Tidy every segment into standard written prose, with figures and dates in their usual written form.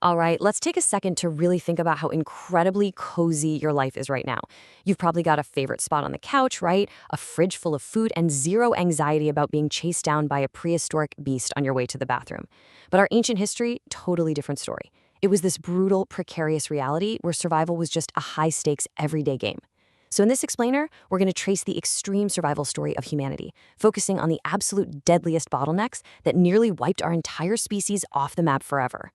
All right, let's take a second to really think about how incredibly cozy your life is right now. You've probably got a favorite spot on the couch, right? A fridge full of food and zero anxiety about being chased down by a prehistoric beast on your way to the bathroom. But our ancient history, totally different story. It was this brutal, precarious reality where survival was just a high stakes, everyday game. So, in this explainer, we're going to trace the extreme survival story of humanity, focusing on the absolute deadliest bottlenecks that nearly wiped our entire species off the map forever.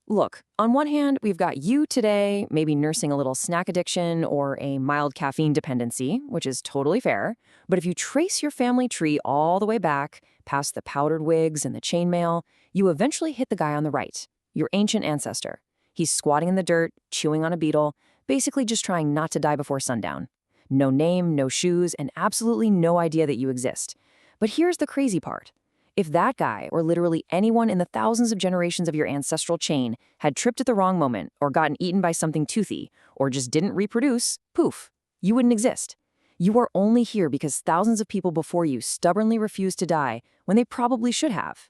Look, on one hand, we've got you today, maybe nursing a little snack addiction or a mild caffeine dependency, which is totally fair. But if you trace your family tree all the way back, past the powdered wigs and the chainmail, you eventually hit the guy on the right, your ancient ancestor. He's squatting in the dirt, chewing on a beetle, basically just trying not to die before sundown. No name, no shoes, and absolutely no idea that you exist. But here's the crazy part. If that guy, or literally anyone in the thousands of generations of your ancestral chain, had tripped at the wrong moment, or gotten eaten by something toothy, or just didn't reproduce, poof, you wouldn't exist. You are only here because thousands of people before you stubbornly refused to die when they probably should have.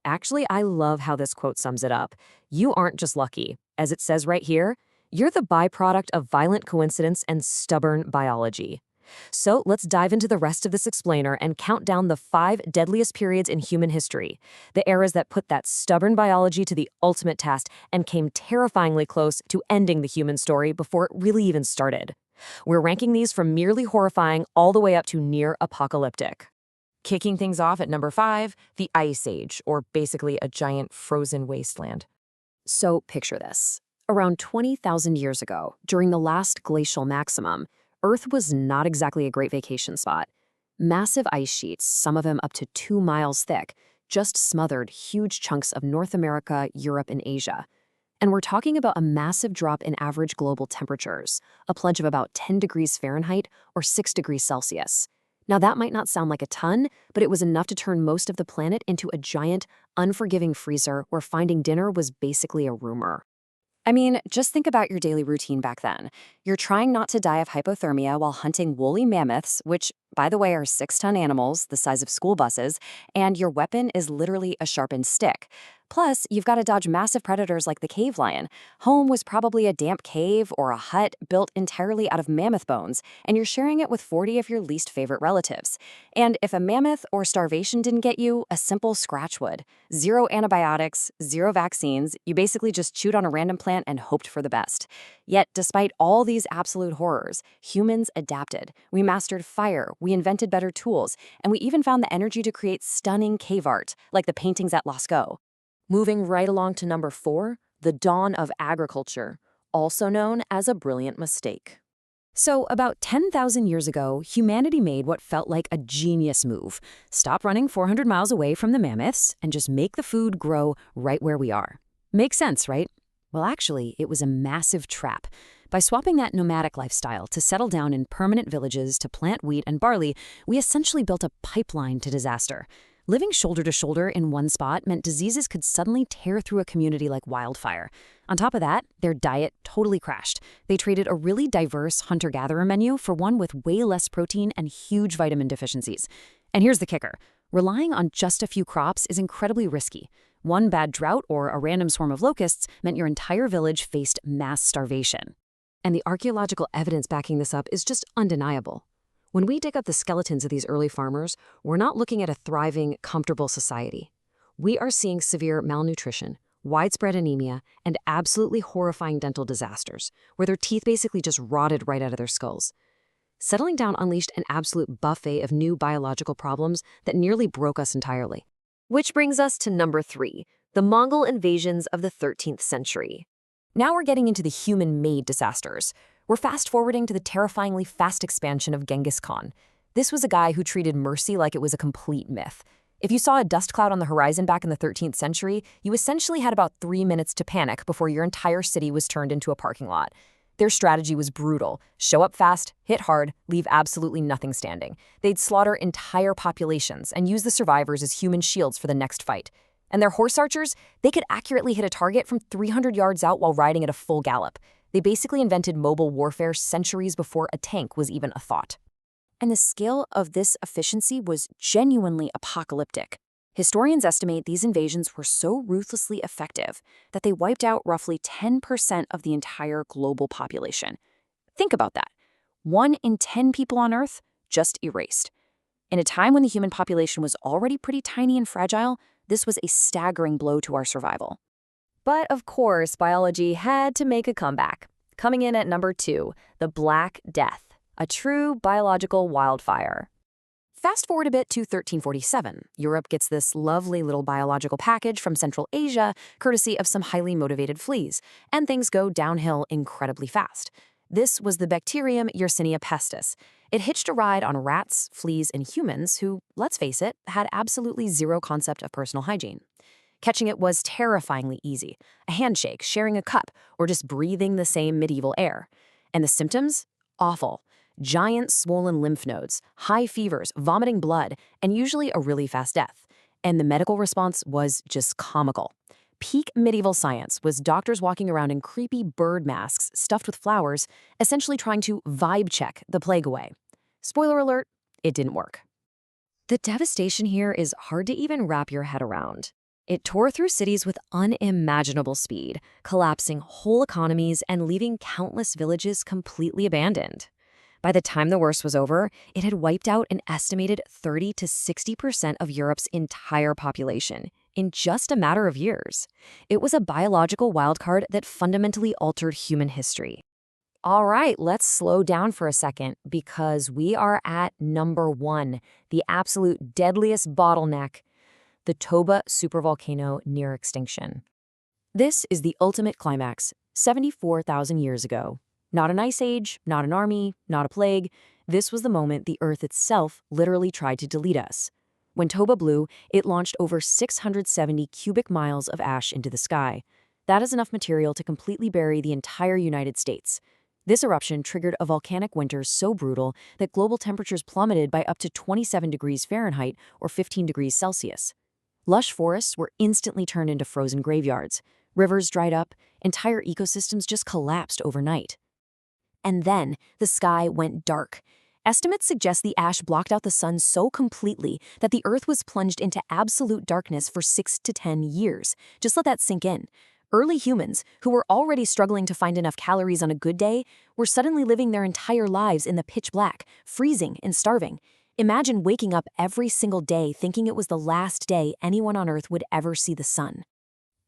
Actually, I love how this quote sums it up. You aren't just lucky. As it says right here, you're the byproduct of violent coincidence and stubborn biology. So let's dive into the rest of this explainer and count down the 5 deadliest periods in human history, the eras that put that stubborn biology to the ultimate test and came terrifyingly close to ending the human story before it really even started. We're ranking these from merely horrifying all the way up to near apocalyptic. Kicking things off at number 5, the Ice Age, or basically a giant frozen wasteland. So picture this. Around 20,000 years ago, during the last glacial maximum, Earth was not exactly a great vacation spot. Massive ice sheets, some of them up to 2 miles thick, just smothered huge chunks of North America, Europe, and Asia. And we're talking about a massive drop in average global temperatures, a plunge of about 10 degrees Fahrenheit or 6 degrees Celsius. Now, that might not sound like a ton, but it was enough to turn most of the planet into a giant, unforgiving freezer where finding dinner was basically a rumor. I mean, just think about your daily routine back then. You're trying not to die of hypothermia while hunting woolly mammoths, which, by the way, are 6-ton animals the size of school buses, and your weapon is literally a sharpened stick. Plus, you've got to dodge massive predators like the cave lion. Home was probably a damp cave or a hut built entirely out of mammoth bones, and you're sharing it with 40 of your least favorite relatives. And if a mammoth or starvation didn't get you, a simple scratch would. Zero antibiotics, zero vaccines, you basically just chewed on a random plant and hoped for the best. Yet, despite all these absolute horrors, humans adapted. We mastered fire, we invented better tools, and we even found the energy to create stunning cave art, like the paintings at Lascaux. Moving right along to number 4, the dawn of agriculture, also known as a brilliant mistake. So, about 10,000 years ago, humanity made what felt like a genius move. Stop running 400 miles away from the mammoths and just make the food grow right where we are. Makes sense, right? Well, actually, it was a massive trap. By swapping that nomadic lifestyle to settle down in permanent villages to plant wheat and barley, we essentially built a pipeline to disaster. Living shoulder to shoulder in one spot meant diseases could suddenly tear through a community like wildfire. On top of that, their diet totally crashed. They traded a really diverse hunter-gatherer menu for one with way less protein and huge vitamin deficiencies. And here's the kicker. Relying on just a few crops is incredibly risky. One bad drought or a random swarm of locusts meant your entire village faced mass starvation. And the archaeological evidence backing this up is just undeniable. When we dig up the skeletons of these early farmers, we're not looking at a thriving, comfortable society. We are seeing severe malnutrition, widespread anemia, and absolutely horrifying dental disasters, where their teeth basically just rotted right out of their skulls. Settling down unleashed an absolute buffet of new biological problems that nearly broke us entirely. Which brings us to number 3, the Mongol invasions of the 13th century. Now we're getting into the human-made disasters. We're fast-forwarding to the terrifyingly fast expansion of Genghis Khan. This was a guy who treated mercy like it was a complete myth. If you saw a dust cloud on the horizon back in the 13th century, you essentially had about 3 minutes to panic before your entire city was turned into a parking lot. Their strategy was brutal. Show up fast, hit hard, leave absolutely nothing standing. They'd slaughter entire populations and use the survivors as human shields for the next fight. And their horse archers, they could accurately hit a target from 300 yards out while riding at a full gallop. They basically invented mobile warfare centuries before a tank was even a thought. And the scale of this efficiency was genuinely apocalyptic. Historians estimate these invasions were so ruthlessly effective that they wiped out roughly 10% of the entire global population. Think about that. 1 in 10 people on Earth just erased. In a time when the human population was already pretty tiny and fragile, this was a staggering blow to our survival. But of course, biology had to make a comeback. Coming in at number 2, the Black Death, a true biological wildfire. Fast forward a bit to 1347. Europe gets this lovely little biological package from Central Asia, courtesy of some highly motivated fleas, and things go downhill incredibly fast. This was the bacterium Yersinia pestis. It hitched a ride on rats, fleas, and humans who, let's face it, had absolutely zero concept of personal hygiene. Catching it was terrifyingly easy. A handshake, sharing a cup, or just breathing the same medieval air. And the symptoms? Awful. Giant swollen lymph nodes, high fevers, vomiting blood, and usually a really fast death. And the medical response was just comical. Peak medieval science was doctors walking around in creepy bird masks stuffed with flowers, essentially trying to vibe check the plague away. Spoiler alert, it didn't work. The devastation here is hard to even wrap your head around. It tore through cities with unimaginable speed, collapsing whole economies and leaving countless villages completely abandoned. By the time the worst was over, it had wiped out an estimated 30 to 60% of Europe's entire population in just a matter of years. It was a biological wildcard that fundamentally altered human history. All right, let's slow down for a second because we are at number 1, the absolute deadliest bottleneck, the Toba supervolcano near extinction. This is the ultimate climax, 74,000 years ago. Not an ice age, not an army, not a plague. This was the moment the Earth itself literally tried to delete us. When Toba blew, it launched over 670 cubic miles of ash into the sky. That is enough material to completely bury the entire United States. This eruption triggered a volcanic winter so brutal that global temperatures plummeted by up to 27 degrees Fahrenheit or 15 degrees Celsius. Lush forests were instantly turned into frozen graveyards. Rivers dried up, entire ecosystems just collapsed overnight. And then the sky went dark. Estimates suggest the ash blocked out the sun so completely that the Earth was plunged into absolute darkness for 6 to 10 years. Just let that sink in. Early humans, who were already struggling to find enough calories on a good day, were suddenly living their entire lives in the pitch black, freezing and starving. Imagine waking up every single day thinking it was the last day anyone on Earth would ever see the sun.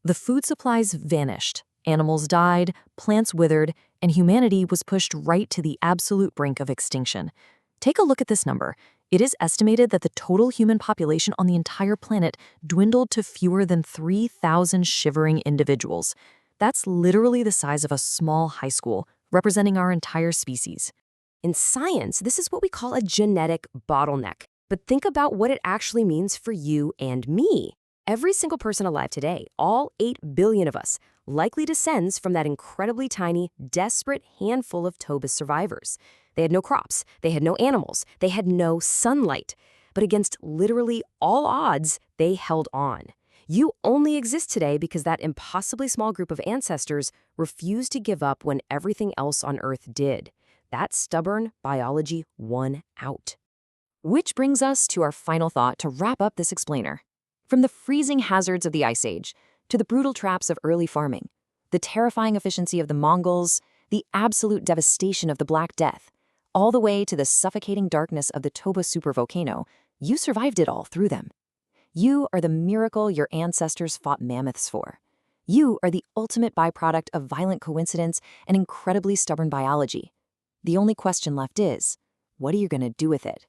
The food supplies vanished. Animals died, plants withered, and humanity was pushed right to the absolute brink of extinction. Take a look at this number. It is estimated that the total human population on the entire planet dwindled to fewer than 3,000 shivering individuals. That's literally the size of a small high school, representing our entire species. In science, this is what we call a genetic bottleneck. But think about what it actually means for you and me. Every single person alive today, all 8 billion of us, likely descends from that incredibly tiny, desperate handful of Toba's survivors. They had no crops, they had no animals, they had no sunlight. But against literally all odds, they held on. You only exist today because that impossibly small group of ancestors refused to give up when everything else on Earth did. That stubborn biology won out. Which brings us to our final thought to wrap up this explainer. From the freezing hazards of the Ice Age, to the brutal traps of early farming, the terrifying efficiency of the Mongols, the absolute devastation of the Black Death, all the way to the suffocating darkness of the Toba supervolcano, you survived it all through them. You are the miracle your ancestors fought mammoths for. You are the ultimate byproduct of violent coincidence and incredibly stubborn biology. The only question left is, what are you going to do with it?